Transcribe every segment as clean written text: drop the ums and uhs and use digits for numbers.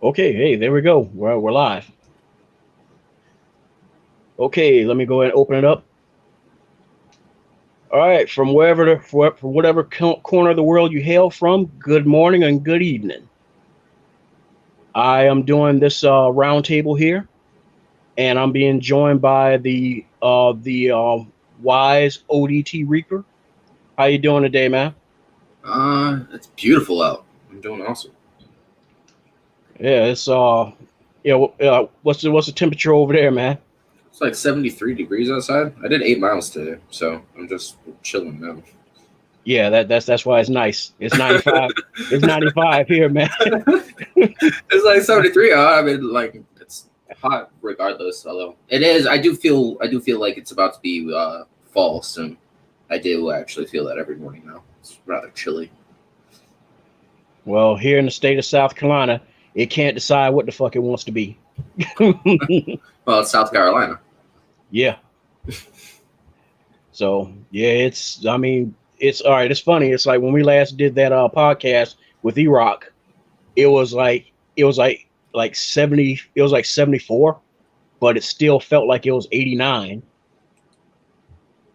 Okay, hey, there we go. We're live. Okay, let me go ahead and open it up. All right, from whatever corner of the world you hail from, good morning and good evening. I am doing this roundtable here, and I'm being joined by the wise ODT Reaper. How you doing today, man? It's beautiful out. I'm doing awesome. Yeah, it's what's the temperature over there, man? It's like 73 degrees outside. I did 8 miles today, so I'm just chilling now. Yeah, that's why it's nice. It's 95. It's 95 here, man. It's like 73 out. I mean, like it's hot regardless. Although it is, I do feel like it's about to be fall soon. I do actually feel that every morning now. It's rather chilly. Well, here in the state of South Carolina, it can't decide what the fuck it wants to be. Well, it's South Carolina. Yeah. So yeah, it's all right. It's funny. It's like when we last did that podcast with E-Rock, it was like 70. It was like 74, but it still felt like it was 89.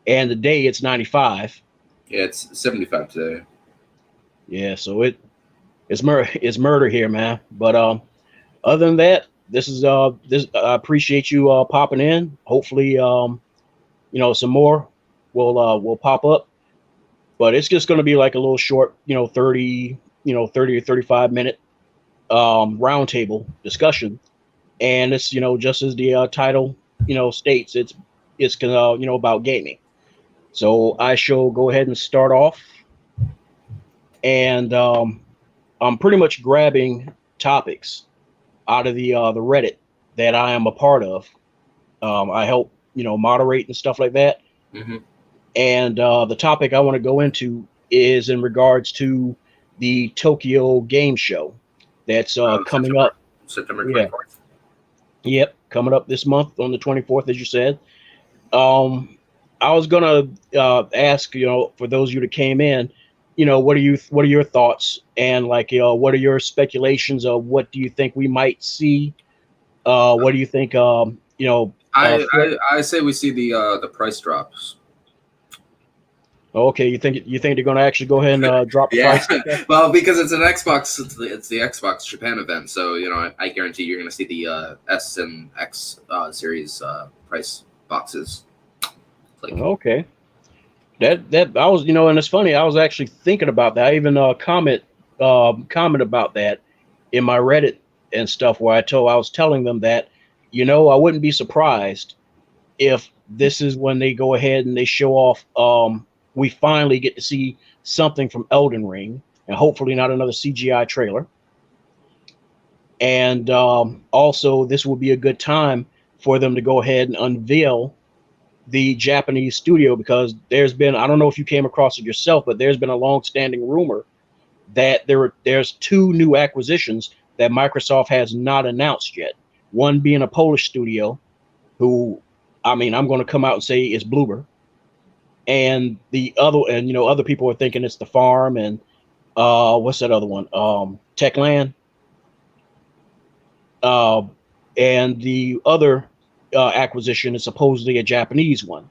And today it's 95. Yeah, it's 75 today. Yeah. So it's murder here, man. But other than that, this I appreciate you popping in. Hopefully some more will pop up, but it's just going to be like a little short, 30 or 35 minute roundtable discussion, and it's just as the title states, it's gonna about gaming. So I shall go ahead and start off, and I'm pretty much grabbing topics out of the Reddit that I am a part of. I help moderate and stuff like that. Mm-hmm. And the topic I want to go into is in regards to the Tokyo Game Show that's coming September up. September Yeah, 24th. yep, coming up this month on the 24th, as you said. Um, I was gonna ask, for those of you that came in, what are your thoughts, and like, what are your speculations of what do you think we might see? What do you think? I, For, I I say we see the price drops. okay, you think they're gonna actually go ahead and drop the Yeah, price? Okay. well, because it's an Xbox, it's the Xbox Japan event, so I guarantee you're going to see the S and X series price boxes. Like, Okay. That I was, and it's funny. I was actually thinking about that. I even comment about that in my Reddit and stuff, where I was telling them that, I wouldn't be surprised if this is when they go ahead and they show off. We finally get to see something from Elden Ring, and hopefully not another CGI trailer. And also, this will be a good time for them to go ahead and unveil the Japanese studio, because I don't know if you came across it yourself, but there's been a long-standing rumor that there's two new acquisitions that Microsoft has not announced yet. One being a Polish studio, who, I mean, I'm going to come out and say is Bloober, and the other, and other people are thinking it's the Farm, and what's that other one? Techland, uh, and the other acquisition is supposedly a Japanese one.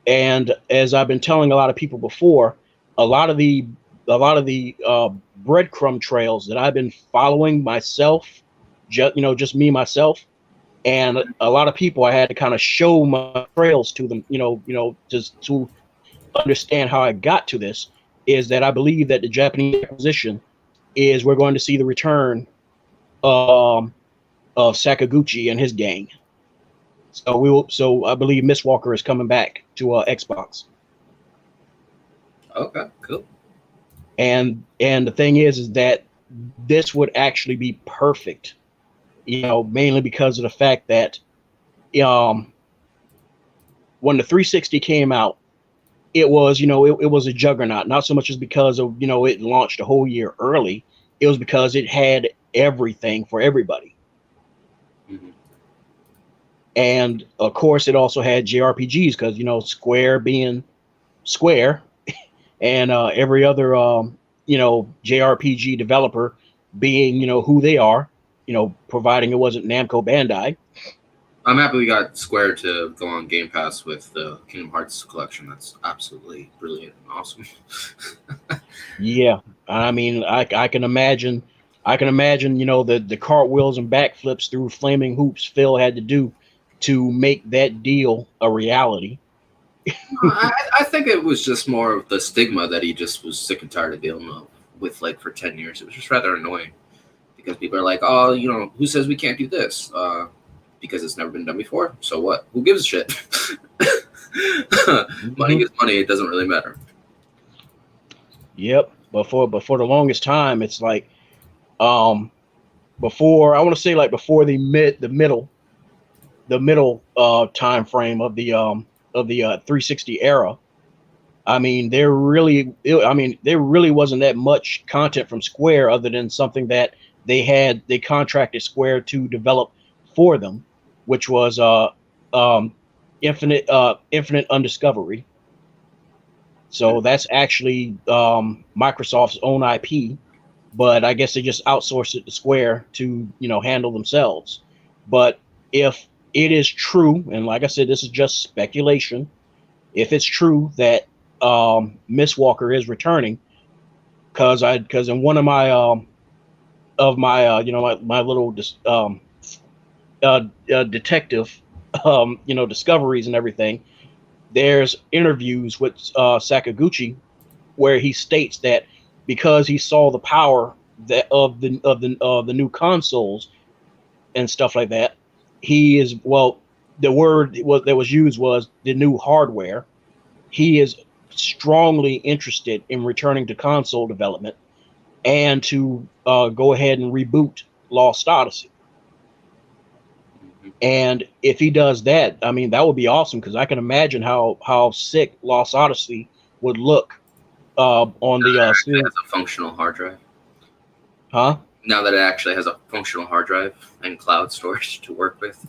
And as I've been telling a lot of people before, a lot of the breadcrumb trails that I've been following myself, just me myself, and a lot of people, I had to kind of show my trails to them, just to understand how I got to this. Is that I believe that the Japanese acquisition is we're going to see the return um, of Sakaguchi and his gang. So we will. So I believe Miss Walker is coming back to Xbox. okay, cool. And the thing is that this would actually be perfect, mainly because of the fact that um when the 360 came out, it was it was a juggernaut, not so much as because of it launched a whole year early. It was because it had everything for everybody, Hmm. and of course it also had JRPGs, because Square being Square, and every other JRPG developer being who they are. providing it wasn't Namco Bandai. I'm happy we got Square to go on Game Pass with the Kingdom Hearts collection. That's absolutely brilliant and awesome. Yeah, I mean, I can imagine, the cartwheels and backflips through flaming hoops Phil had to do to make that deal a reality. I think it was just more of the stigma that he just was sick and tired of dealing with like for 10 years. It was just rather annoying because people are like, oh, who says we can't do this? Because it's never been done before. So what? Who gives a shit? Money is money. It doesn't really matter. Yep. But for the longest time, it's like, before, I want to say, like, before the middle time frame of the 360 era. I mean, there really wasn't that much content from Square other than something that they contracted Square to develop for them, which was Infinite Undiscovery. So that's actually Microsoft's own IP, but I guess they just outsourced it to Square to handle themselves. But if it is true, and like I said, this is just speculation, if it's true that Miss Walker is returning, because in one of my my little detective discoveries and everything, there's interviews with Sakaguchi where he states that because he saw the power that of the new consoles and stuff like that, he is, well, the word that was used was the new hardware. He is strongly interested in returning to console development and to go ahead and reboot Lost Odyssey. And if he does that, I mean, that would be awesome, because I can imagine how sick Lost Odyssey would look on the it has a functional hard drive. Huh? Now that it actually has a functional hard drive and cloud storage to work with.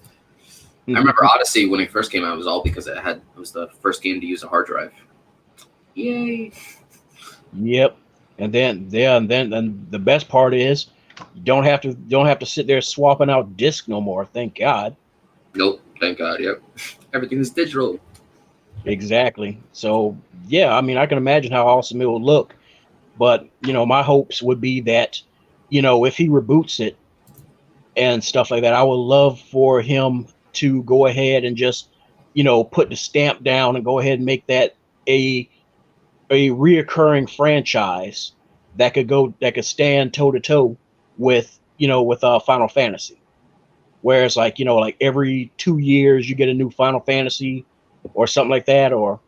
I remember Odyssey when it first came out, it was all because it was the first game to use a hard drive. Yay! Yep. And then the best part is you don't have to sit there swapping out disc no more. Thank God. Nope. Thank God. Yep. Everything is digital. Exactly. So yeah, I mean, I can imagine how awesome it would look. But my hopes would be that if he reboots it and stuff like that, I would love for him to go ahead and just put the stamp down and go ahead and make that a reoccurring franchise that could stand toe to toe with Final Fantasy, where it's like like every 2 years you get a new Final Fantasy or something like that, or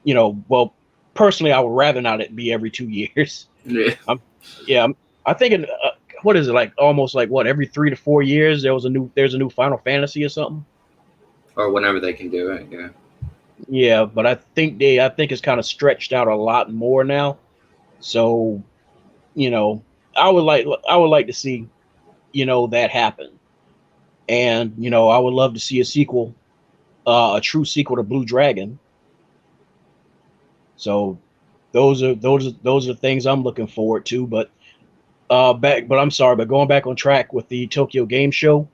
well, personally I would rather not it be every 2 years. Yeah. I'm thinking, what is it, like almost like what, every 3 to 4 years there's a new Final Fantasy or something, or whenever they can do it. Yeah. Yeah, but I think it's kind of stretched out a lot more now. So, I would like to see, that happen. And, I would love to see a sequel, a true sequel to Blue Dragon. So those are things I'm looking forward to. But I'm sorry, but going back on track with the Tokyo Game Show,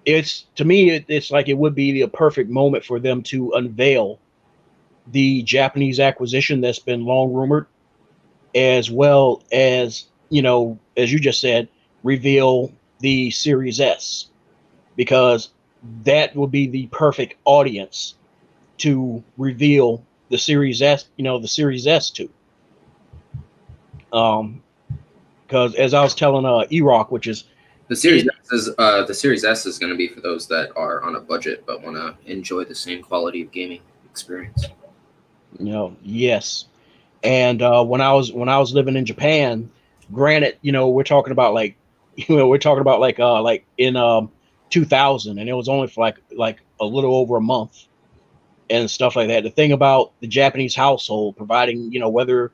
to me it's like it would be a perfect moment for them to unveil the Japanese acquisition that's been long rumored, as well as, as you just said, reveal the Series S, because that will be the perfect audience to reveal the Series S, the Series S to. Because as I was telling E-Rock, which is the Series S is going to be for those that are on a budget but want to enjoy the same quality of gaming experience. Yes. And when I was living in Japan, granted, we're talking about like in 2000, and it was only for like a little over a month and stuff like that. The thing about the Japanese household, providing whether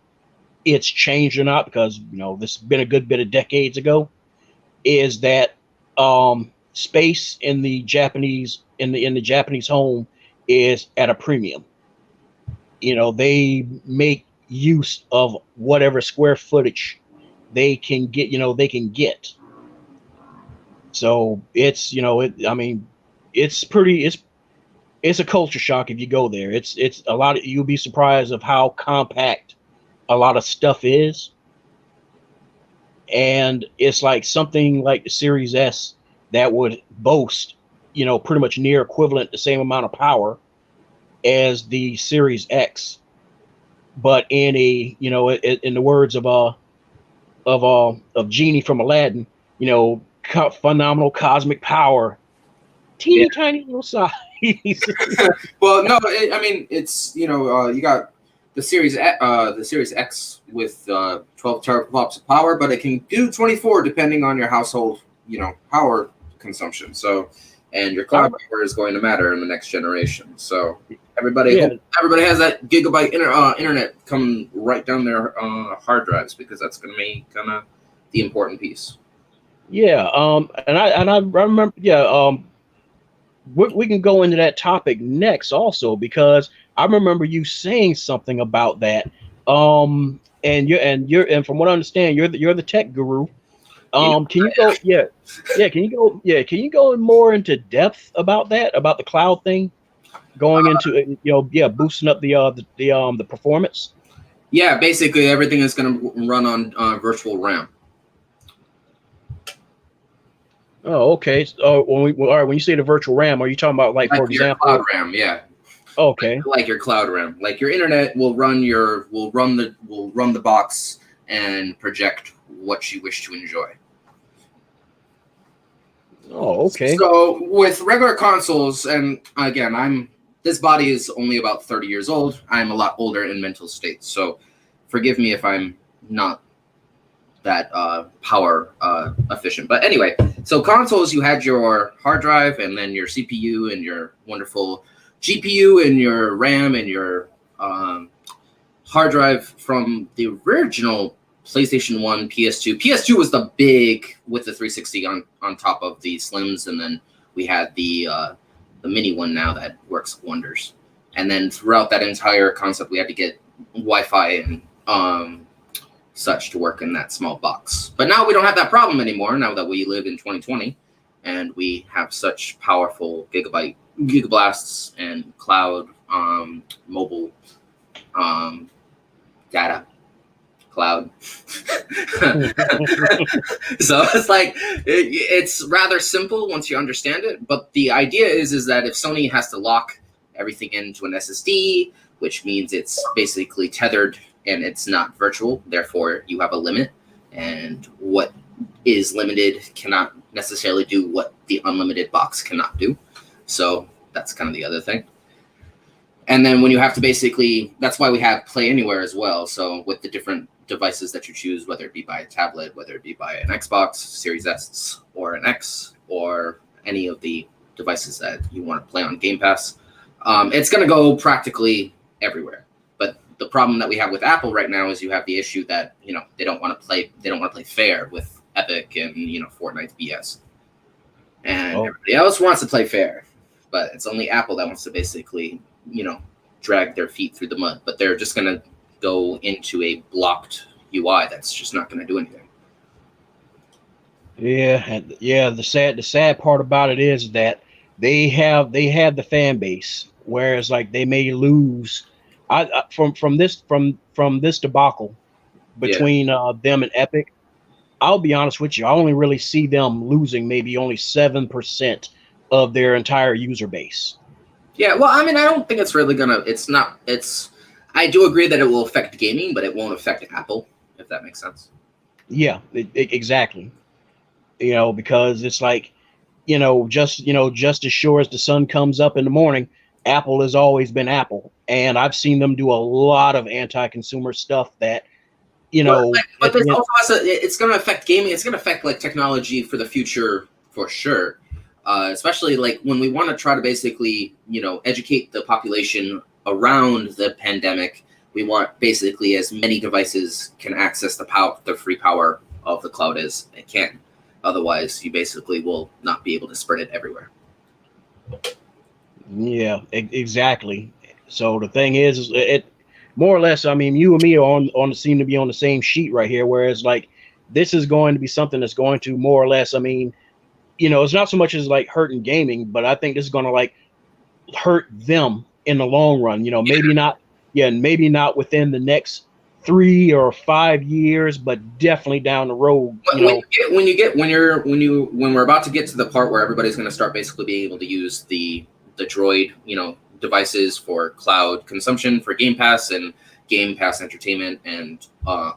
it's changed or not, because this has been a good bit of decades ago, is that space in the Japanese home is at a premium. They make use of whatever square footage they can get. So it's, I mean, it's pretty, it's a culture shock if you go there. It's a lot of, you'll be surprised of how compact a lot of stuff is. And it's like something like the Series S that would boast, pretty much near equivalent, the same amount of power as the Series X, but in a, in the words of Genie from Aladdin, phenomenal cosmic power, Yeah. teeny tiny little size. Well, no, I mean it's you got the Series X with 12 teraflops of power, but it can do 24 depending on your household power consumption. So, and your cloud power is going to matter in the next generation. So everybody has that gigabyte internet coming right down their hard drives, because that's going to be kind of the important piece. Yeah. And I remember. Yeah. We can go into that topic next also, because I remember you saying something about that. And from what I understand, you're the tech guru. Can you go? Yeah. Yeah. Can you go? Yeah. Can you go more into depth about that, about the cloud thing, going into boosting up the performance? Yeah, basically everything is going to run on virtual RAM. Oh, okay. So, all right. When you say the virtual RAM, are you talking about, like for example, cloud RAM? Yeah. Okay. Like your cloud RAM, like your internet will run the box and project what you wish to enjoy. Oh, okay. So with regular consoles, and again, this body is only about 30 years old. I'm a lot older in mental state, so forgive me if I'm not that power efficient. But anyway, so consoles, you had your hard drive and then your CPU and your wonderful GPU and your RAM and your hard drive from the original PlayStation 1, PS2. PS2 was the big with the 360 on top of the Slims, and then we had the mini one now that works wonders. And then throughout that entire concept, we had to get Wi-Fi and such to work in that small box. But now we don't have that problem anymore, now that we live in 2020 and we have such powerful gigablasts and cloud mobile data cloud. So it's like it's rather simple once you understand it, but the idea is that if Sony has to lock everything into an SSD, which means it's basically tethered and it's not virtual, therefore you have a limit, and what is limited cannot necessarily do what the unlimited box cannot do. So that's kind of the other thing. And then when you have to basically, that's why we have Play Anywhere as well. So with the different devices that you choose, whether it be by a tablet, whether it be by an Xbox Series S or an X, or any of the devices that you want to play on Game Pass, it's going to go practically everywhere. But the problem that we have with Apple right now is you have the issue that they don't want to play fair with Epic and Fortnite's BS, and everybody else wants to play fair, but it's only Apple that wants to basically drag their feet through the mud. But they're just going to go into a blocked UI that's just not going to do anything. Yeah, the sad part about it is that they have the fan base, whereas like they may lose. From this debacle between them and Epic, I'll be honest with you, I only really see them losing maybe only 7% of their entire user base. Yeah, well, I mean, I don't think it's really gonna. I do agree that it will affect gaming, but it won't affect Apple, if that makes sense. Yeah, exactly. Because it's like, just as sure as the sun comes up in the morning, Apple has always been Apple, and I've seen them do a lot of anti-consumer stuff that, But there's also it's going to affect gaming. It's going to affect like technology for the future for sure. Especially like when we want to try to basically, educate the population around the pandemic. We want basically as many devices can access the free power of the cloud as it can. Otherwise, you basically will not be able to spread it everywhere. Yeah, exactly. So the thing is it more or less, I mean, you and me are seem to be on the same sheet right here, whereas like this is going to be something that's going to more or less, I mean, it's not so much as like hurting gaming, but I think this is going to like hurt them in the long run. Maybe not, maybe not within the next 3 or 5 years, but definitely down the road. But when we're about to get to the part where everybody's going to start basically being able to use the Droid, devices for cloud consumption for Game Pass and Game Pass entertainment and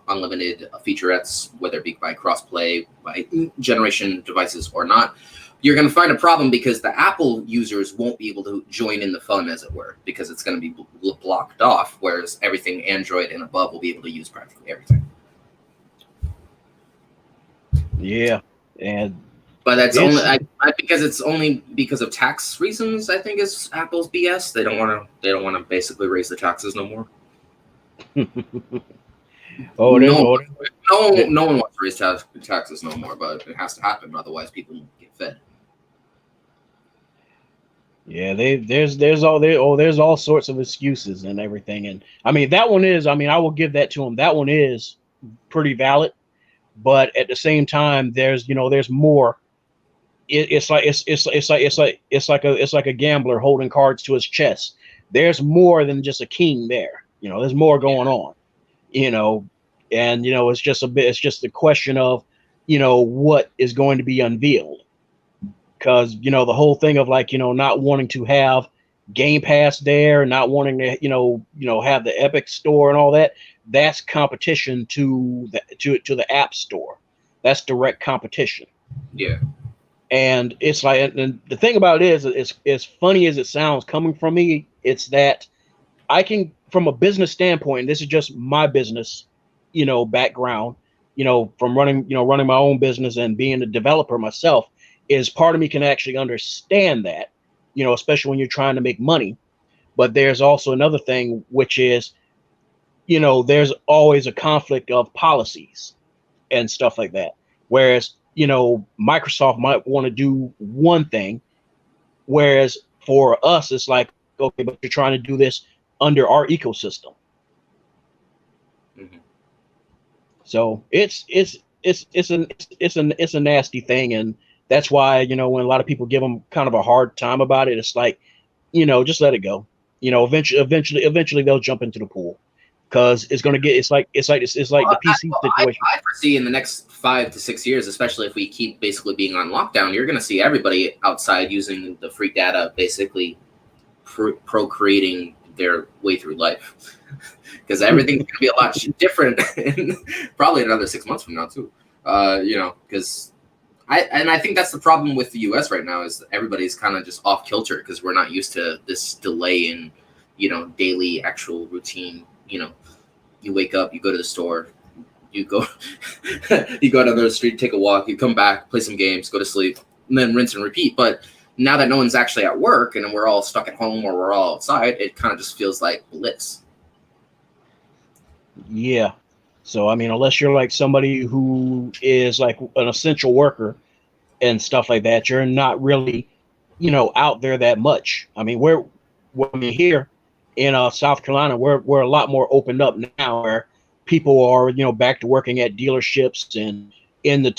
unlimited featurettes, whether it be by crossplay, by generation devices or not, you're going to find a problem because the Apple users won't be able to join in the fun, as it were, because it's going to be blocked off, whereas everything Android and above will be able to use practically everything. Yeah, but that's only because of tax reasons. I think is Apple's BS. They don't want to basically raise the taxes no more. No one wants to raise taxes no more, but it has to happen, otherwise people won't get fed. Yeah, there's all sorts of excuses and everything, and I mean that one is. I mean, I will give that to him. That one is pretty valid, but at the same time, there's more. It's like a gambler holding cards to his chest. There's more than just a king there. There's more going on. And it's just a question of what is going to be unveiled. Because the whole thing of like not wanting to have Game Pass there, not wanting to have the Epic Store and all that, that's competition to the App Store. That's direct competition. Yeah. And it's like, and the thing about it is, it's as funny as it sounds coming from me, it's that I can, from a business standpoint, this is just my business, background, from running my own business and being a developer myself, is part of me can actually understand that, especially when you're trying to make money. But there's also another thing, which is, there's always a conflict of policies and stuff like that. Whereas, Microsoft might want to do one thing, whereas for us, it's like, okay, but you're trying to do this under our ecosystem. Mm-hmm. So it's a nasty thing, and that's why when a lot of people give them kind of a hard time about it, it's like, just let it go. Eventually they'll jump into the pool. Because it's gonna get, it's like the PC situation. I foresee in the next 5 to 6 years, especially if we keep basically being on lockdown, you're gonna see everybody outside using the free data, basically procreating their way through life. Because everything's gonna be a lot different, in probably another 6 months from now too. Because I think that's the problem with the U.S. right now is everybody's kind of just off kilter because we're not used to this delay in daily actual routine. You wake up, you go to the store, you go down the street, take a walk, you come back, play some games, go to sleep, and then rinse and repeat. But now that no one's actually at work and we're all stuck at home or we're all outside, it kind of just feels like bliss. Yeah. So, I mean, unless you're like somebody who is like an essential worker and stuff like that, you're not really, out there that much. I mean, here in South Carolina, we're a lot more opened up now, where people are back to working at dealerships and in the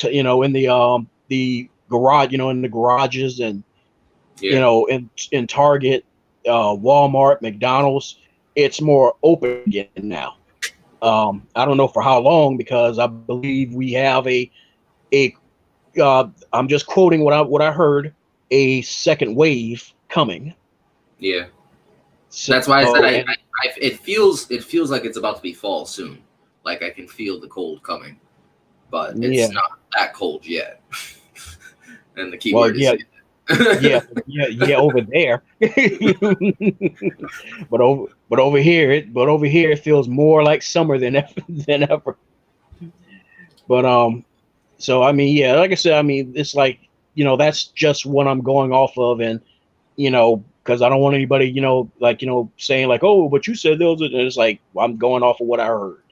garage, in the garages and in Target, Walmart, McDonald's. It's more open again now. I don't know for how long, because I believe we have I'm just quoting what I heard, a second wave coming. Yeah. So that's why I said it feels like it's about to be fall soon. Like I can feel the cold coming, but it's not that cold yet. And the key word is yeah, over there. but over here it feels more like summer than ever. But so I mean, like I said, I mean, it's like that's just what I'm going off of, and because I don't want anybody, saying like, oh, but you said those, and it's like, well, I'm going off of what I heard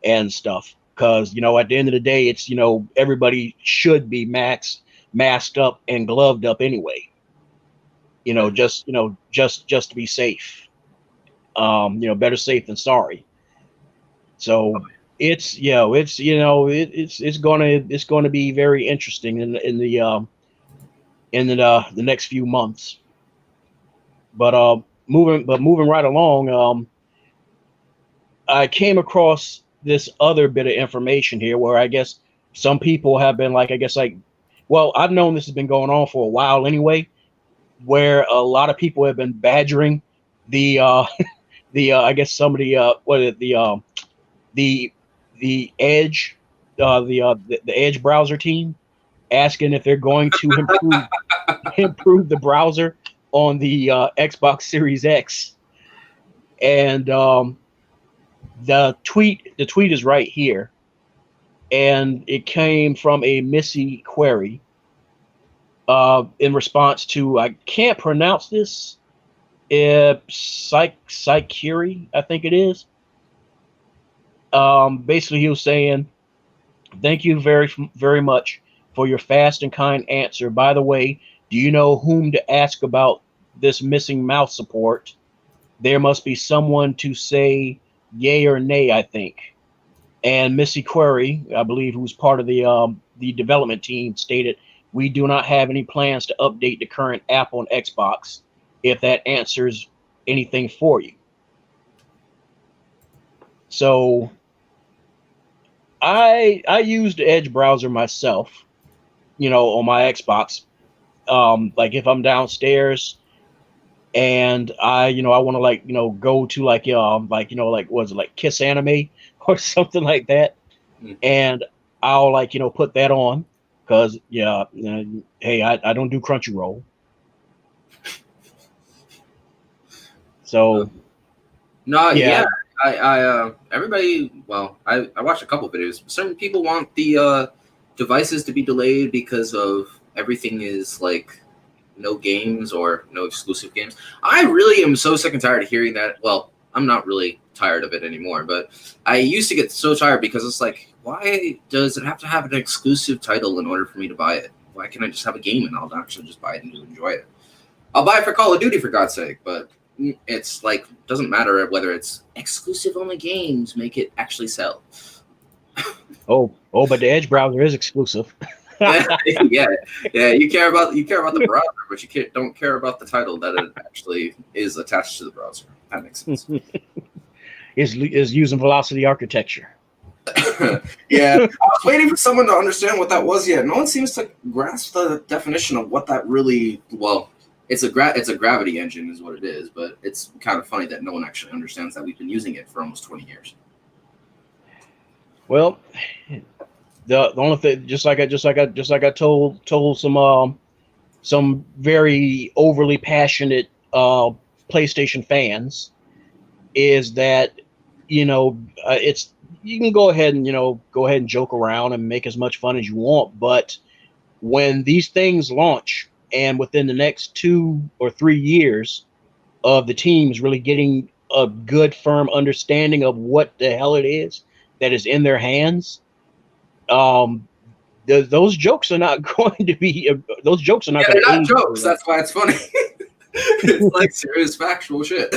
and stuff. Because at the end of the day, it's everybody should be masked up and gloved up anyway. Just to be safe. Better safe than sorry. So it's gonna be very interesting in the in the next few months. But moving right along, I came across this other bit of information here where I guess some people have been like, I guess like, well, I've known this has been going on for a while anyway, where a lot of people have been badgering the I guess some of the the Edge the Edge browser team, asking if they're going to improve the browser on the Xbox Series X. And the tweet is right here, and it came from a Missy query in response to, I can't pronounce this, Psychuri, I think it is. Basically, he was saying, "Thank you very much for your fast and kind answer. By the way, do you know whom to ask about this missing mouse support? There must be someone to say yay or nay, I think." And Missy Query, I believe, who's part of the development team, stated, "We do not have any plans to update the current app on Xbox, if that answers anything for you." So I use the Edge browser myself, on my Xbox. Like if I'm downstairs and I want to go to like was it like Kiss Anime or something like that, and I'll put that on because hey, I don't do Crunchyroll, so No, yeah. everybody. Well, I watched a couple videos. Certain people want the devices to be delayed because of everything is like no games or no exclusive games. I really am so sick and tired of hearing that. Well, I'm not really tired of it anymore, but I used to get so tired because it's like, why does it have to have an exclusive title in order for me to buy it? Why can't I just have a game and I'll actually just buy it and enjoy it? I'll buy it for Call of Duty, for God's sake, but it's like, doesn't matter whether it's exclusive only games, make it actually sell. But the Edge browser is exclusive. yeah, you care about the browser, but you don't care about the title that it actually is attached to the browser. That makes sense. is using velocity architecture. Yeah, I was waiting for someone to understand what that was yet. No one seems to grasp the definition of what that really. Well, it's a gravity engine is what it is, but it's kind of funny that no one actually understands that we've been using it for almost 20 years. Well, the only thing, just like I told some very overly passionate PlayStation fans, is that it's, you can go ahead and joke around and make as much fun as you want, but when these things launch and within the next 2 or 3 years of the teams really getting a good firm understanding of what the hell it is that is in their hands, those jokes are not going to be those jokes are not going to they're not jokes. That's why it's funny. It's like serious factual shit.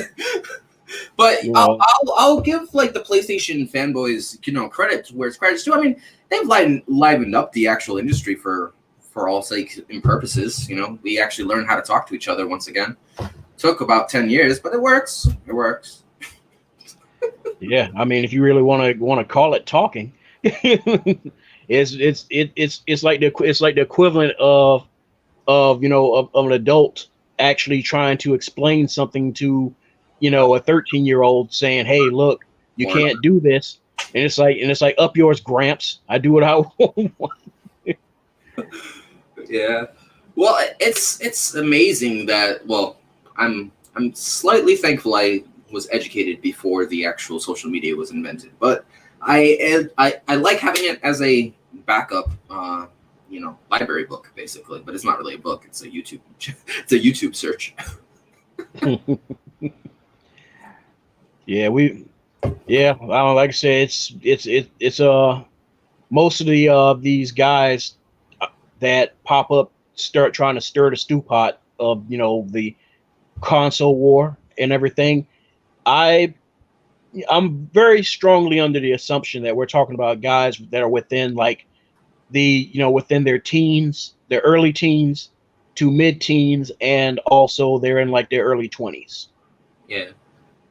But I'll give like the PlayStation fanboys credit where it's credit's due. I mean, they've livened up the actual industry for all sake and purposes. We actually learned how to talk to each other once again. Took about 10 years, but it works. It works. Yeah, I mean, if you really want to call it talking, it's like the equivalent of an adult actually trying to explain something to a 13-year-old, saying, "Hey, look, you can't do this," and it's like up yours, Gramps. I do what I want. Yeah. Well, it's amazing that. Well, I'm slightly thankful I was educated before the actual social media was invented, but I like having it as a backup, library book basically. But it's not really a book; it's a YouTube search. Like I said, it's most of these guys that pop up start trying to stir the stew pot of the console war and everything. I'm very strongly under the assumption that we're talking about guys that are within like within their teens, their early teens to mid-teens, and also they're in like their early 20s. Yeah.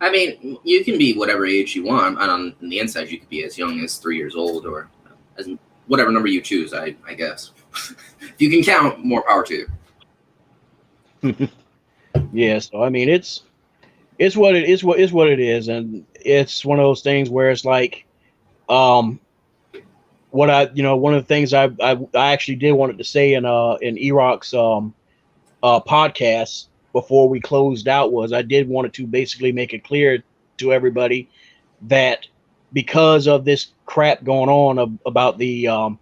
I mean, you can be whatever age you want, and on the inside, you could be as young as 3 years old, or as whatever number you choose. I guess if you can count, more power to you. Yeah, so I mean, it's what it is. What is what it is, and it's one of those things where it's like, um, what I one of the things I actually did wanted to say in Eroc's podcast before we closed out was I did wanted to basically make it clear to everybody that because of this crap going on about the of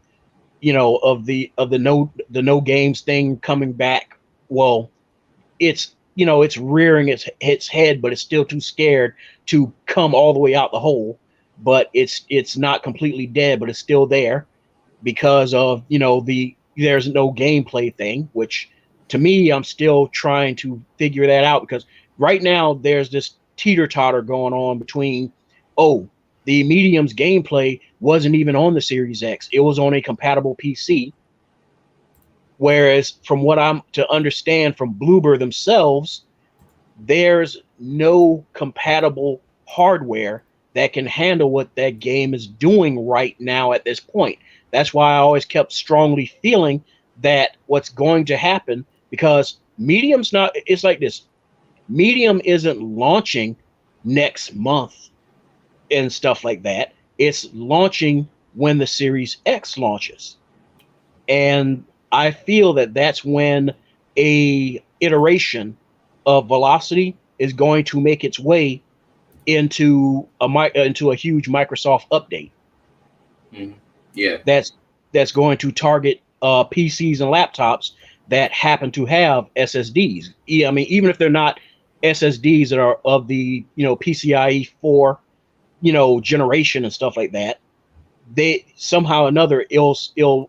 the no games thing coming back, well, it's rearing its head, but it's still too scared to come all the way out the hole. But it's not completely dead, but it's still there because of there's no gameplay thing, which to me I'm still trying to figure that out because right now there's this teeter totter going on between the medium's gameplay wasn't even on the Series X, it was on a compatible PC. Whereas from what I'm to understand from Bloober themselves, there's no compatible hardware that can handle what that game is doing right now at this point. That's why I always kept strongly feeling that what's going to happen, because Medium's not, it's like this. Medium isn't launching next month and stuff like that. It's launching when the Series X launches. And I feel that that's when a iteration of Velocity is going to make its way into a huge Microsoft update. Mm-hmm. Yeah, that's going to target PCs and laptops that happen to have SSDs. I mean, even if they're not SSDs that are of the PCIe 4 generation and stuff like that, they somehow or another it'll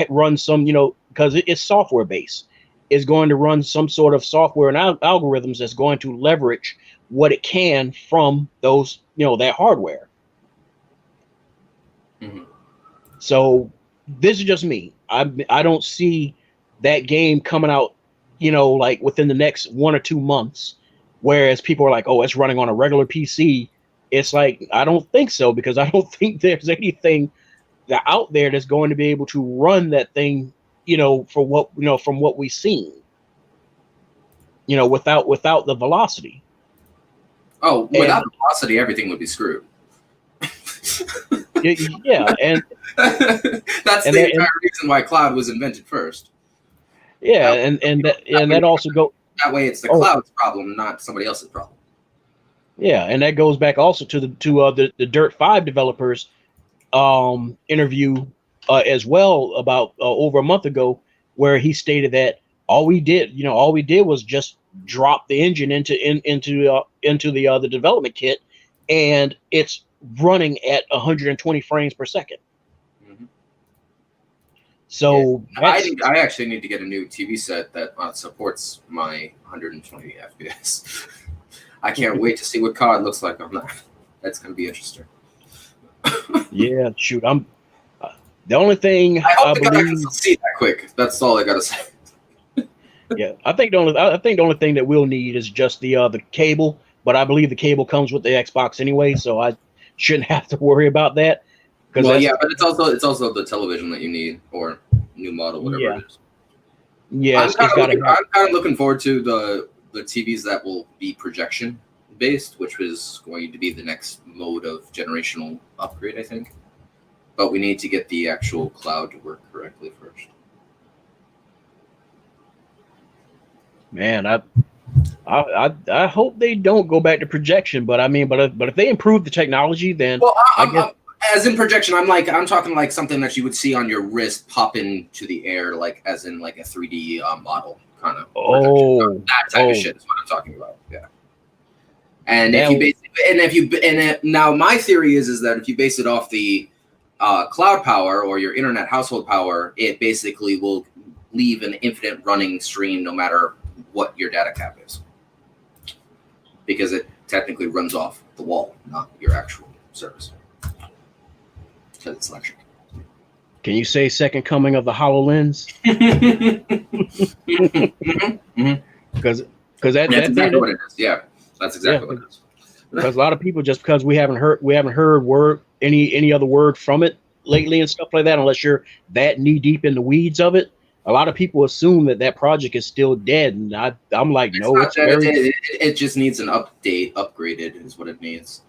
run some because it's software based, is going to run some sort of software and algorithms that's going to leverage what it can from those that hardware. mm-hmm. So this is just me. I don't see that game coming out like within the next 1 or 2 months, whereas people are like, oh, it's running on a regular PC. It's like, I don't think so, because I don't think there's anything that out there that's going to be able to run that thing, for what from what we've seen, without the velocity. Oh, without the velocity, everything would be screwed. Yeah, and that's the entire reason why cloud was invented first. Yeah, that also go that way. It's the cloud's problem, not somebody else's problem. Yeah, and that goes back also to the Dirt 5 developers interview as well about over a month ago, where he stated that all we did was just drop the engine into the development kit, and it's running at 120 frames per second. Mm-hmm. So yeah. I actually need to get a new TV set that supports my 120 FPS. I can't wait to see what COD looks like on that. That's going to be interesting. Yeah, shoot, I'm the only thing I believe I can see that quick. That's all I got to say. Yeah, I think the only thing that we'll need is just the cable, but I believe the cable comes with the Xbox anyway, so I shouldn't have to worry about that. Well, yeah, but it's also the television that you need, or new model, whatever it is. Yeah, I'm kind of looking forward to the TVs that will be projection based, which is going to be the next mode of generational upgrade, I think. But we need to get the actual cloud to work correctly first. Man, I hope they don't go back to projection, but I mean, but if they improve the technology, then I guess, as in projection, I'm talking like something that you would see on your wrist pop into the air, like as in like a 3D model kind of. That type of shit is what I'm talking about. Yeah. And now my theory is that if you base it off the cloud power or your internet household power, it basically will leave an infinite running stream no matter what your data cap is, because it technically runs off the wall, not your actual service, because it's electric. Can you say second coming of the HoloLens? Because That's that thing exactly what it is. Yeah, that's yeah, exactly what it is. because a lot of people, just because we haven't heard word any other word from it lately and stuff like that, unless you're that knee deep in the weeds of it, a lot of people assume that project is still dead, and I'm like, It's no, not it's that very it just needs an upgraded is what it needs.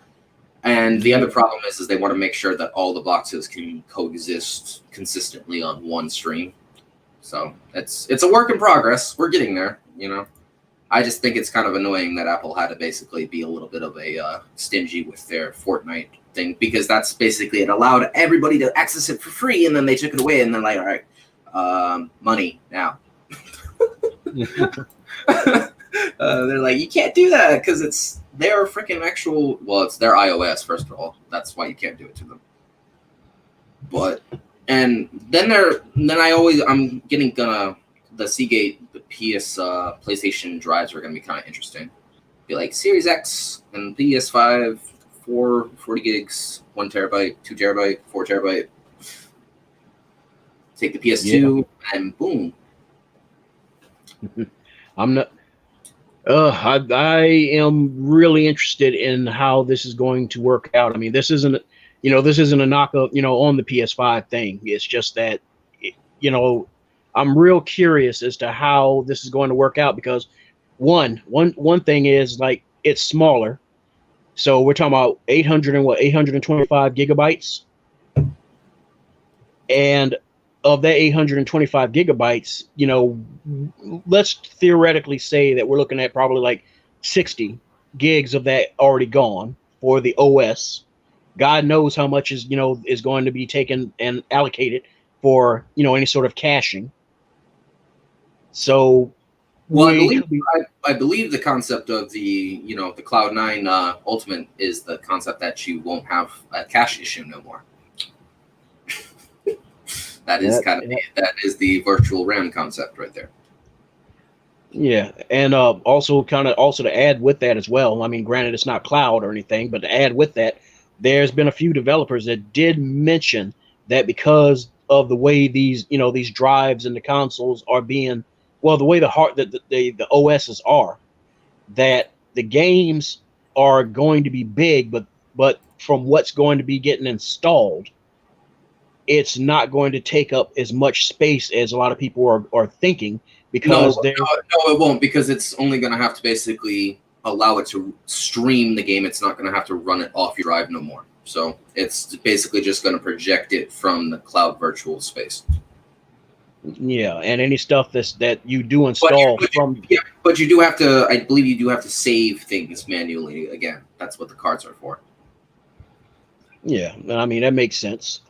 And the other problem is they want to make sure that all the boxes can coexist consistently on one stream. So it's a work in progress. We're getting there, you know. I just think it's kind of annoying that Apple had to basically be a little bit of a stingy with their Fortnite thing, because that's basically it allowed everybody to access it for free, and then they took it away, and then like, all right, money now. They're like, you can't do that because it's their freaking actual. Well, it's their iOS first of all. That's why you can't do it to them. But and then I'm getting the Seagate, the PlayStation drives are gonna be kind of interesting. Be like Series X and PS5, 40 gigs, 1 terabyte, 2 terabyte, 4 terabyte. Take the PS2 and boom. I'm not. I am really interested in how this is going to work out. I mean, this isn't a knock up, on the PS5 thing. It's just that, I'm real curious as to how this is going to work out, because one thing is, like, it's smaller. So we're talking about 825 gigabytes, and of that 825 gigabytes, let's theoretically say that we're looking at probably like 60 gigs of that already gone for the OS. God knows how much is going to be taken and allocated for any sort of caching. So, well, I believe the concept of the the Cloud9 Ultimate is the concept that you won't have a cache issue no more. That is the virtual RAM concept right there. Yeah, and also to add with that as well. I mean, granted, it's not cloud or anything, but to add with that, there's been a few developers that did mention that because of the way these drives and the consoles are being, well, the way the OSs are, that the games are going to be big, but from what's going to be getting installed, it's not going to take up as much space as a lot of people are thinking, because no, it won't, because it's only going to have to basically allow it to stream the game. It's not going to have to run it off your drive no more. So it's basically just going to project it from the cloud virtual space. Yeah, and any stuff that you do install but you do have to. I believe you do have to save things manually again. That's what the cards are for. Yeah, I mean, that makes sense.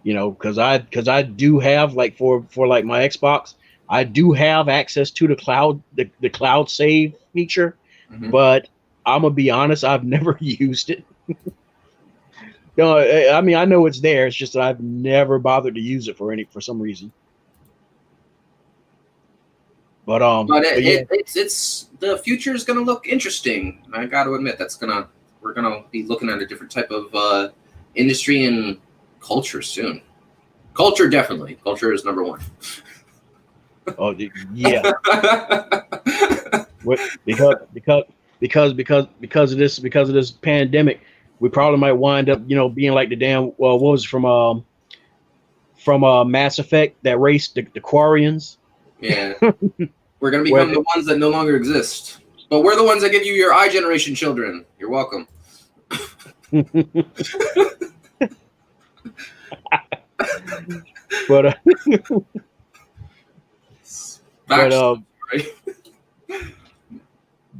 Because I do have, like, for like my Xbox, I do have access to the cloud save feature, but I'm gonna be honest, I've never used it. No, I mean, I know it's there. It's just that I've never bothered to use it for some reason. But it's the future is gonna look interesting. I got to admit, we're gonna be looking at a different type of industry and culture soon. Culture, definitely. Culture is number one. Oh yeah. because of this pandemic, we probably might wind up being like the damn, what was it, from Mass Effect, that race, the Quarians. Yeah. We're gonna become the ones that no longer exist. But we're the ones that give you your iGeneration children. You're welcome. But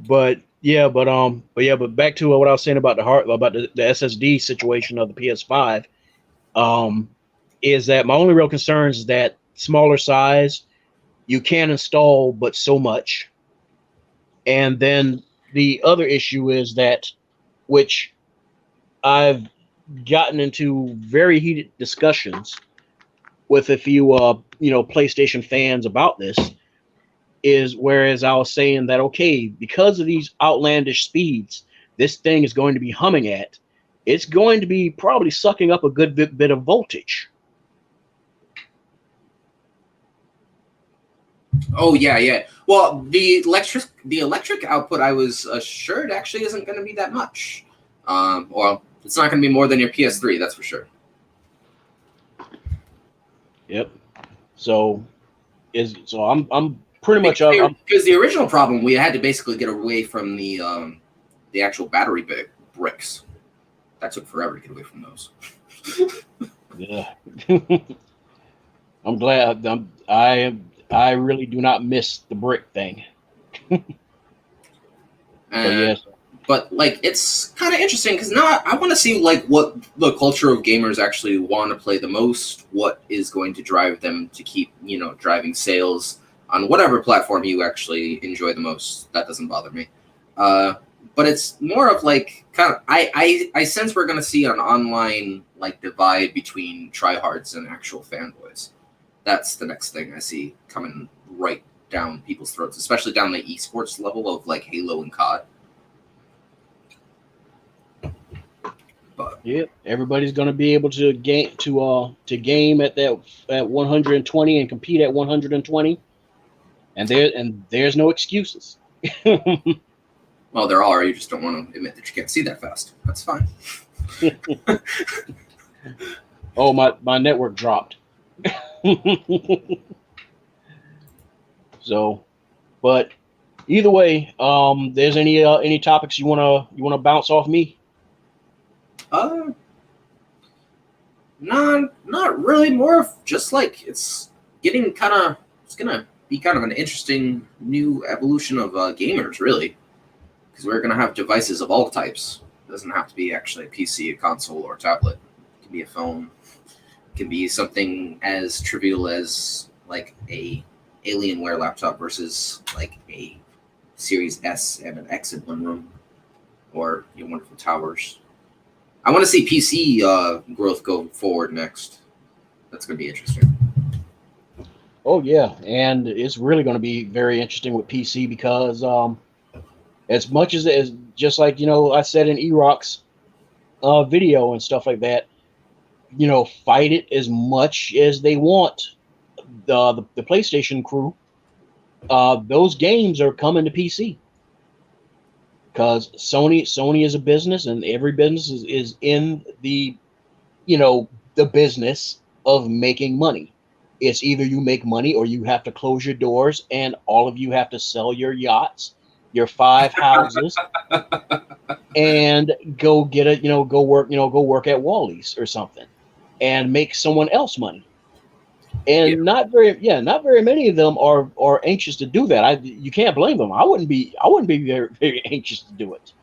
but back to what I was saying about the SSD situation of the PS5, is that my only real concern is that smaller size, you can install but so much. And then the other issue is that, which I've gotten into very heated discussions with a few PlayStation fans about this, is whereas I was saying that, okay, because of these outlandish speeds this thing is going to be humming at, it's going to be probably sucking up a good bit of voltage. Oh yeah, yeah. Well, the electric output, I was assured actually isn't going to be that much. Well, it's not going to be more than your PS3, that's for sure. Yep. So I'm pretty much because the original problem we had to basically get away from the actual battery bricks. That took forever to get away from those. yeah. I'm glad. I really do not miss the brick thing. But like it's kind of interesting because now I want to see like what the culture of gamers actually want to play the most. What is going to drive them to keep driving sales on whatever platform you actually enjoy the most. That doesn't bother me. But it's more of like kind of I sense we're going to see an online like divide between tryhards and actual fanboys. That's the next thing I see coming right down people's throats, especially down the esports level of like Halo and COD. But yeah, everybody's going to be able to game game at 120 and compete at 120, and there's no excuses. Well, there are. You just don't want to admit that you can't see that fast. That's fine. Oh, my network dropped. So, but either way, there's any topics you wanna bounce off me? Not really. More of just like it's gonna be kind of an interesting new evolution of gamers, really, because we're gonna have devices of all types. It doesn't have to be actually a PC, a console, or a tablet. It can be a phone. It can be something as trivial as like a Alienware laptop versus like a Series S and an X in one room, or your wonderful towers. I want to see PC growth go forward next. That's going to be interesting. Oh yeah, and it's really going to be very interesting with PC because as much as just like I said in Eroc's video and stuff like that, fight it as much as they want. The PlayStation crew, those games are coming to PC because Sony is a business, and every business is in the the business of making money. It's either you make money or you have to close your doors, and all of you have to sell your yachts, your 5 houses, and go get a go work at Wally's or something, and make someone else money. And not very many of them are anxious to do that. You can't blame them. I wouldn't be very, very anxious to do it.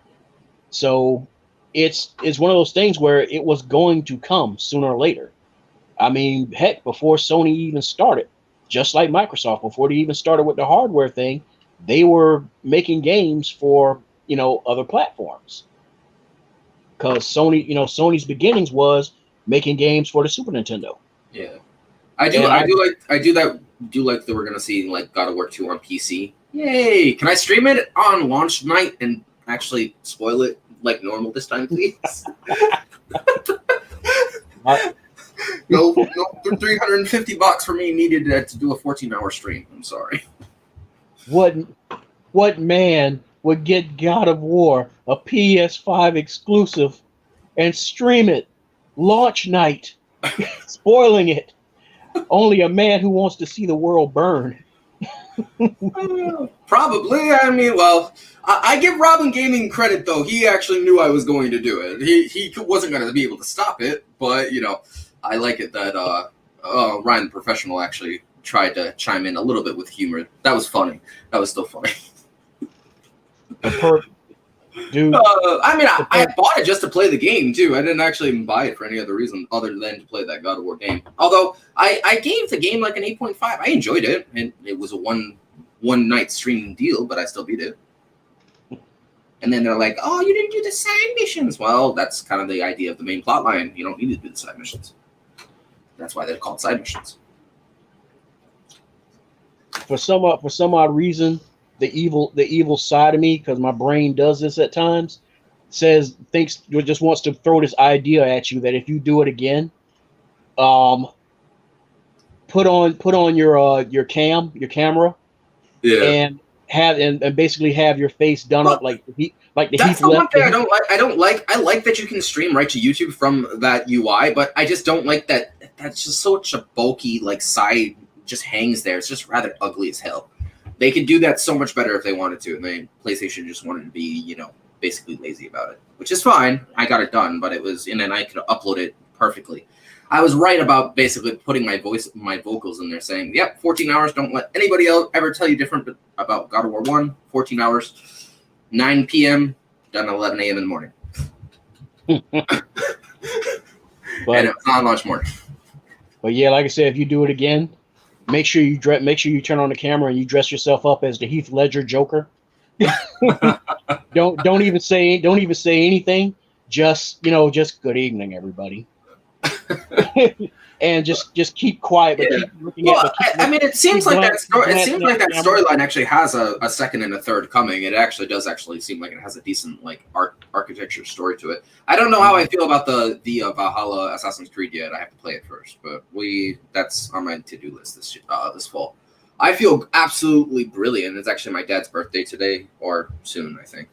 So it's one of those things where it was going to come sooner or later. I mean, heck, before Sony even started, just like Microsoft, before they even started with the hardware thing, they were making games for other platforms. Because Sony's beginnings was making games for the Super Nintendo. Yeah. I do like that we're gonna see like God of War 2 on PC. Yay! Can I stream it on launch night and actually spoil it like normal this time, please? No, $350 for me needed to do a 14-hour stream. I'm sorry. What man would get God of War, a PS5 exclusive, and stream it launch night, spoiling it? Only a man who wants to see the world burn. Probably. I mean, well, I give Robin Gaming credit, though. He actually knew I was going to do it. He wasn't going to be able to stop it, but, I like it that Ryan the Professional actually tried to chime in a little bit with humor. That was funny. That was still funny. Dude. I bought it just to play the game, too. I didn't actually even buy it for any other reason other than to play that God of War game. Although, I gave the game like an 8.5. I enjoyed it, and it was a one-night streaming deal, but I still beat it. And then they're like, oh, you didn't do the side missions. Well, that's kind of the idea of the main plot line. You don't need to do the side missions. That's why they're called side missions. For some odd reason, the evil side of me, because my brain does this at times, just wants to throw this idea at you that if you do it again, put on your camera, and basically have your face done up like the That's Heath the one left. thing I don't like. I like that you can stream right to YouTube from that UI, but I just don't like that. That's just such a bulky like side just hangs there. It's just rather ugly as hell. They could do that so much better if they wanted to, and then PlayStation just wanted to be, basically lazy about it, which is fine. I got it done, but and then I could upload it perfectly. I was right about basically putting my vocals in there, saying, "Yep, 14 hours. Don't let anybody else ever tell you different about God of War 1. 14 hours, 9 p.m. done at 11 a.m. in the morning." And it was on launch morning. But yeah, like I said, if you do it again, make sure you turn on the camera and you dress yourself up as the Heath Ledger Joker. don't even say anything. Just good evening, everybody. And just keep quiet, but keep looking at. I mean, it seems like that storyline actually has a second and a third coming. It actually does seem like it has a decent architecture story to it. I don't know how I feel about the Valhalla Assassin's Creed yet. I have to play it first, but that's on my to-do list this fall. I feel absolutely brilliant. It's actually my dad's birthday today, or soon, I think.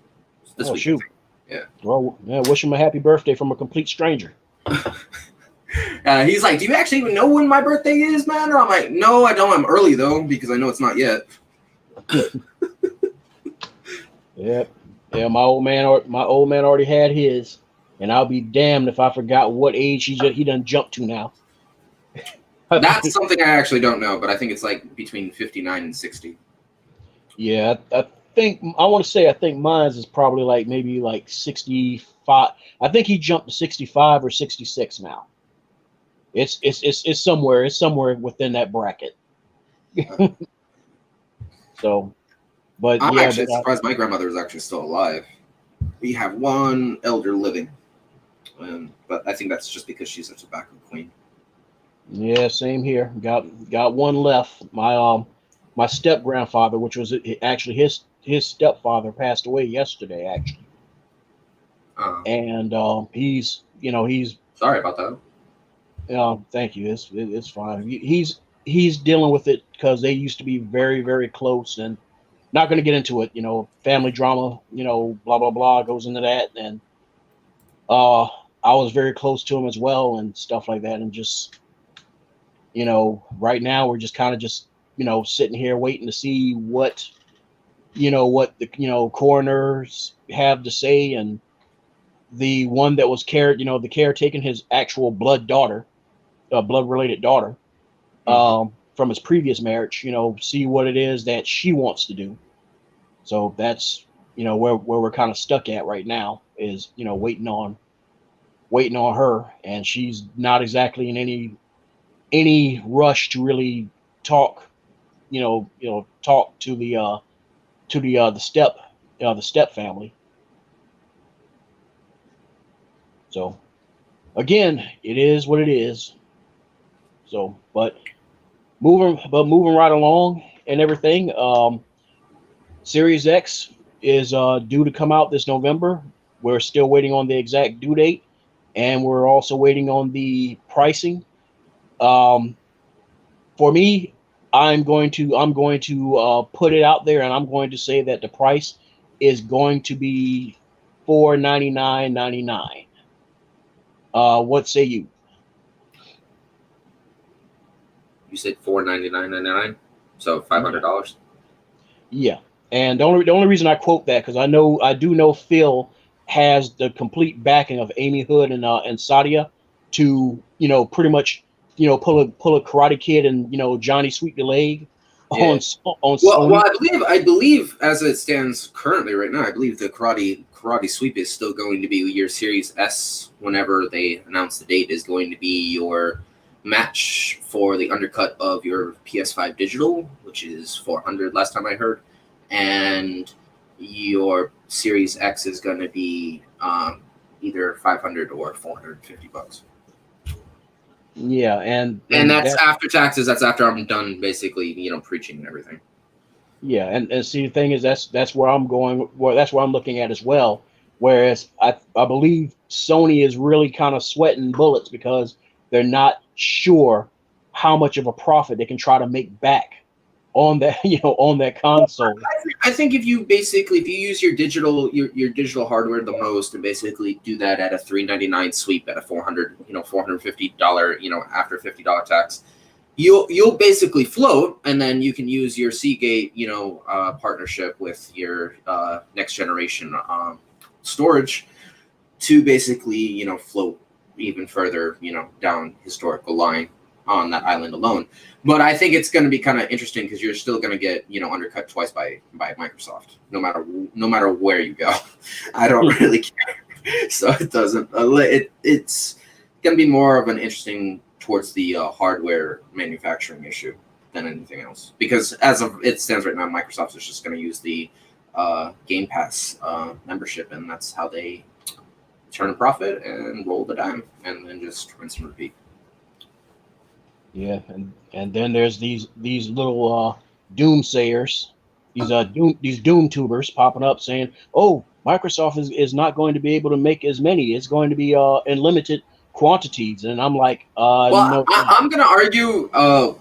This week. Shoot. Yeah. Well, wish him a happy birthday from a complete stranger. He's like, "Do you actually even know when my birthday is, man?" Or I'm like, "No, I don't. I'm early though because I know it's not yet." Yeah. My old man already had his, and I'll be damned if I forgot what age he done jumped to now. That's something I actually don't know, but I think it's like between 59 and 60. Yeah, I think mine's is probably like maybe like 65. I think he jumped to 65 or 66 now. It's somewhere within that bracket. So, but I'm yeah, actually surprised my grandmother is actually still alive. We have one elder living, but I think that's just because she's a tobacco queen. Yeah, same here. Got one left. My step grandfather, which was actually his stepfather, passed away yesterday, actually. And he's sorry about that. Thank you. It's fine. He's dealing with it because they used to be very, very close, and not going to get into it. Family drama. Blah blah blah goes into that, and I was very close to him as well, and stuff like that, and just right now we're just kind of just sitting here waiting to see what the coroners have to say, and the one that was the caretaking his actual blood related daughter from his previous marriage, see what it is that she wants to do. So that's where we're kind of stuck at right now is waiting on her, and she's not exactly in any rush to really talk talk to the step family. So again, it is what it is. So, but moving right along and everything. Series X is due to come out this November. We're still waiting on the exact due date, and we're also waiting on the pricing. For me, I'm going to put it out there, and I'm going to say that the price is going to be $499.99. What say you? You said $499.99, so $500. Yeah, and the only reason I quote that because I do know Phil has the complete backing of Amy Hood and Sadia to pretty much pull a Karate Kid and Johnny Sweep the Leg on Sony. Well, I believe as it stands currently right now, I believe the Karate Sweep is still going to be your Series S. Whenever they announce the date, is going to be your match for the undercut of your PS5 digital, which is $400 last time I heard, and your Series X is going to be either $500 or $450. Yeah, and that's after taxes. That's after I'm done, basically, preaching and everything. Yeah, and see, the thing is, that's where I'm going. Well, that's where I'm looking at as well. Whereas I believe Sony is really kind of sweating bullets because they're not sure how much of a profit they can try to make back on that, on that console. I think if you use your digital hardware the most and basically do that at a $399 sweep at a $450 after $50 tax, you'll basically float, and then you can use your Seagate partnership with your next generation storage to basically float even further down historical line on that island alone. But I think it's going to be kind of interesting because you're still going to get undercut twice by Microsoft, no matter where you go. I don't really care. So it doesn't. It's going to be more of an interesting towards the hardware manufacturing issue than anything else. Because as of it stands right now, Microsoft is just going to use the Game Pass membership, and that's how they turn a profit and roll the dime, and then just rinse and repeat. Yeah, and then there's these little doomsayers, these doom tubers popping up saying, "Oh, Microsoft is not going to be able to make as many. It's going to be in limited quantities." And I'm like, well, no. I'm going to argue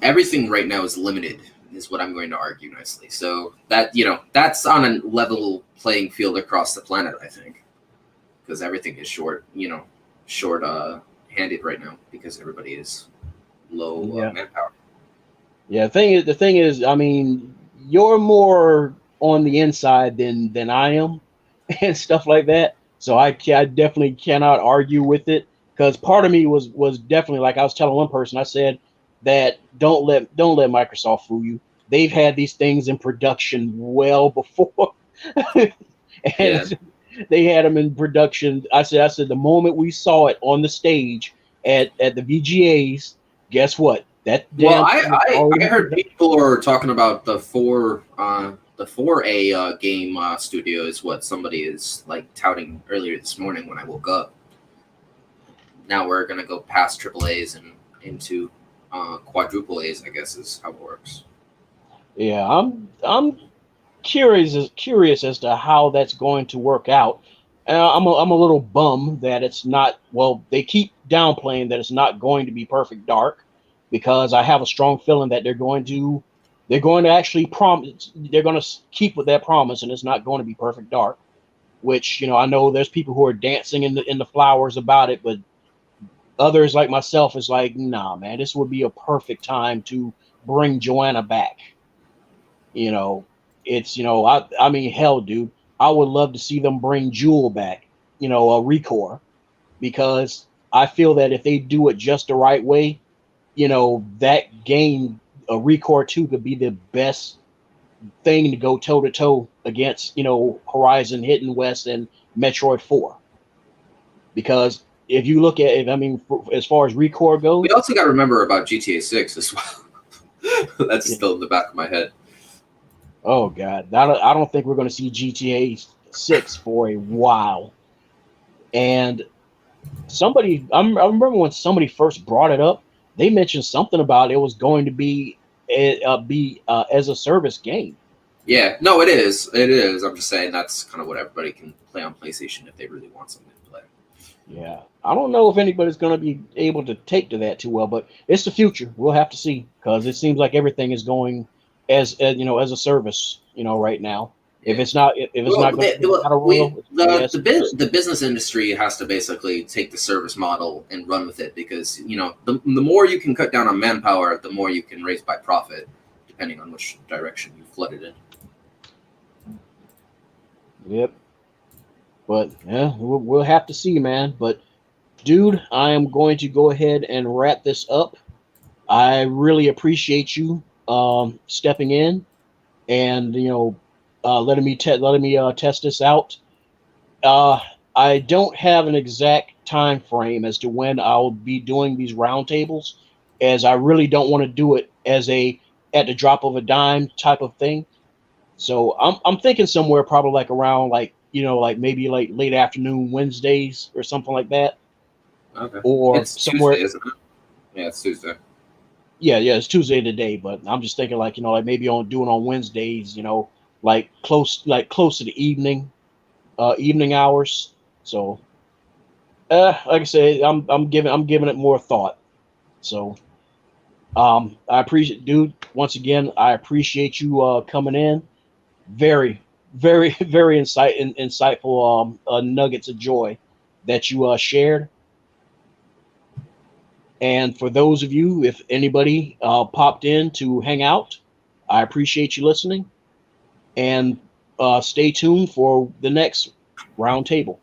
everything right now is limited. Is what I'm going to argue nicely. So that that's on a level playing field across the planet, I think, because everything is short handed right now because everybody is low manpower. Yeah, the thing is, I mean, you're more on the inside than I am, and stuff like that. So I definitely cannot argue with it, because part of me was definitely, like I was telling one person, I said that don't let Microsoft fool you. They've had these things in production well before, and Yeah. they had them in production. I said the moment we saw it on the stage at the VGAs, guess what? That Well, damn thing is I already in heard production. people are talking about the 4A game studio is what somebody is like touting earlier this morning when I woke up. Now we're gonna go past triple A's and into quadruple A's, I guess is how it works. Yeah, I'm curious as to how that's going to work out. I'm a little bummed that it's not. Well, they keep downplaying that it's not going to be Perfect Dark, because I have a strong feeling that they're going to actually promise, they're going to keep with that promise, and it's not going to be Perfect Dark. Which, I know there's people who are dancing in the flowers about it, but others like myself is like, nah, man, this would be a perfect time to bring Joanna back. You know, it's I mean, hell, dude, I would love to see them bring Jewel back. A Recore, because I feel that if they do it just the right way, that game, a Recore 2, could be the best thing to go toe to toe against Horizon Hidden West and Metroid 4. Because if you look at it, I mean, as far as Recore We goes, also got to remember about GTA 6 as well. That's still in the back of my head. oh god, I don't think we're going to see GTA 6 for a while. And I remember when somebody first brought it up, they mentioned something about it was going to be as a service game. Yeah, no, it is. It is. I'm just saying that's kind of what everybody can play on PlayStation if they really want something to play. Yeah, I don't know if anybody's going to be able to take to that too well, but it's the future. We'll have to see, because it seems like everything is going as a service, right now. If Yeah. it's not if it's Well, not going to be battle royal, it's gonna be as the business industry has to basically take the service model and run with it because the more you can cut down on manpower, the more you can raise by profit, depending on which direction you flood it in. Yep. But yeah, we'll have to see, man. But dude, I am going to go ahead and wrap this up. I really appreciate you stepping in and letting me test this out. Uh, I don't have an exact time frame as to when I'll be doing these roundtables, as I really don't want to do it as a at the drop of a dime type of thing. So I'm thinking somewhere probably like around like like maybe like late afternoon Wednesdays or something like that, Okay. or It's somewhere. Tuesday, isn't it? Yeah, it's Tuesday. Yeah, it's Tuesday today, but I'm just thinking like like maybe on doing on Wednesdays, like close to the evening hours. So like I said, I'm giving it more thought. So I appreciate, dude. Once again, I appreciate you coming in. Very, very, very insightful nuggets of joy that you shared. And for those of you, if anybody popped in to hang out, I appreciate you listening. And stay tuned for the next roundtable.